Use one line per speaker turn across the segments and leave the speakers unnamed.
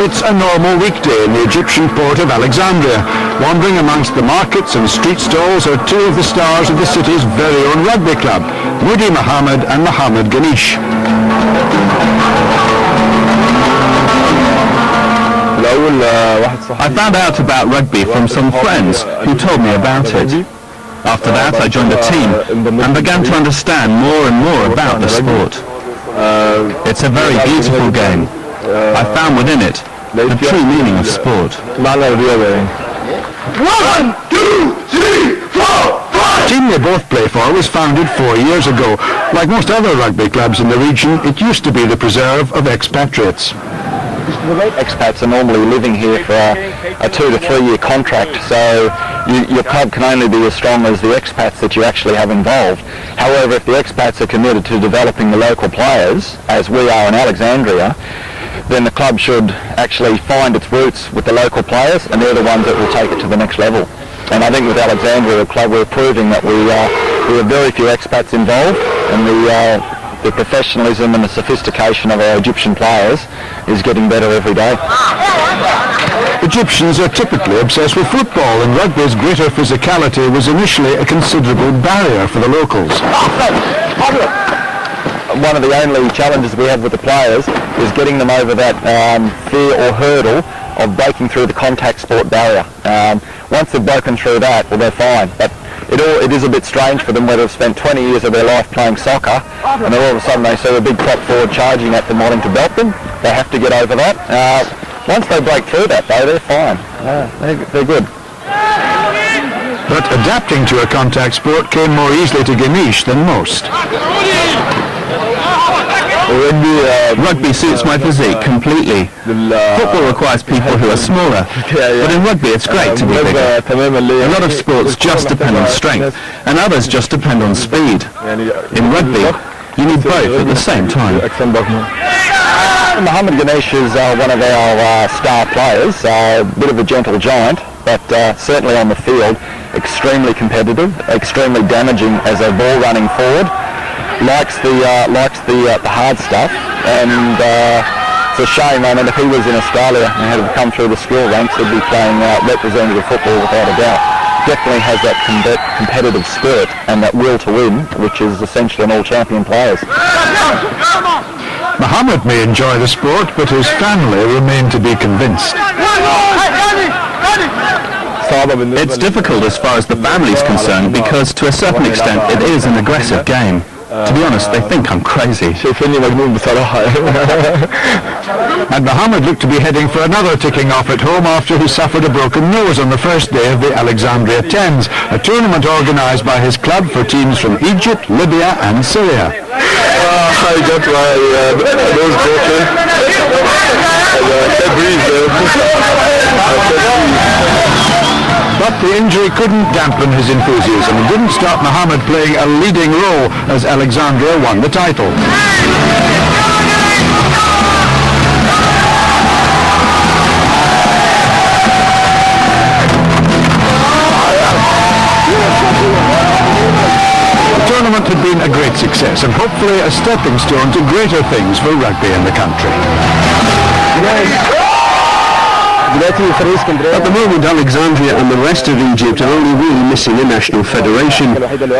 It's a normal weekday in the Egyptian port of Alexandria. Wandering amongst the markets and street stalls are two of the stars of the city's very own rugby club, Moody Mohammed and Mohammed Geneish.
I found out about rugby from some friends who told me about it. After that, I joined a team and began to understand more and more about the sport. It's a very beautiful game. I found within it the true meaning of sport.
1, 2, 3, 4, 5! The team they both play for was founded 4 years ago. Like most other rugby clubs in the region, it used to be the preserve of expatriates.
Expats are normally living here for a 2 to 3 year contract, so your club can only be as strong as the expats that you actually have involved. However, if the expats are committed to developing the local players, as we are in Alexandria, then the club should actually find its roots with the local players, and they're the ones that will take it to the next level. And I think with Alexandria Club, we're proving that we have very few expats involved, and the professionalism and the sophistication of our Egyptian players is getting better every day.
Egyptians are typically obsessed with football, and rugby's greater physicality was initially a considerable barrier for the locals.
One of the only challenges we have with the players is getting them over that fear or hurdle of breaking through the contact sport barrier. Once they've broken through that, well, they're fine. But it is a bit strange for them where they've spent 20 years of their life playing soccer, and then all of a sudden they see a big prop forward charging at them wanting to belt them. They have to get over that. Once they break through that, though, they're fine. They're good.
But adapting to a contact sport came more easily to Geneish than most.
Rugby suits my physique completely. Football requires people who are smaller, but in rugby it's great to be bigger. A lot of sports just depend on strength, and others just depend on speed. In rugby, you need both at the same time.
Mohammed Geneish is one of our star players, a bit of a gentle giant, but certainly on the field, extremely competitive, extremely damaging as a ball running forward. Likes the hard stuff, and it's a shame. I mean, if he was in Australia and had come through the skill ranks, he'd be playing representative football without a doubt. Definitely has that competitive spirit and that will to win, which is essentially an all-champion players.
Mohammed may enjoy the sport, but his family remain to be convinced.
It's difficult as far as the family is concerned because, to a certain extent, it is an aggressive game. To be honest, they think I'm crazy.
And Mohammed looked to be heading for another ticking off at home after he suffered a broken nose on the first day of the Alexandria Tens, a tournament organised by his club for teams from Egypt, Libya and Syria.
I got my nose broken.
But the injury couldn't dampen his enthusiasm and didn't stop Mohammed playing a leading role as Alexandria won the title. The tournament had been a great success and hopefully a stepping stone to greater things for rugby in the country.
At the moment, Alexandria and the rest of Egypt are only really missing a national federation.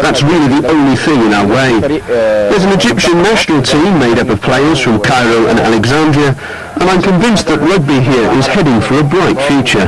That's really the only thing in our way. There's an Egyptian national team made up of players from Cairo and Alexandria, and I'm convinced that rugby here is heading for a bright future.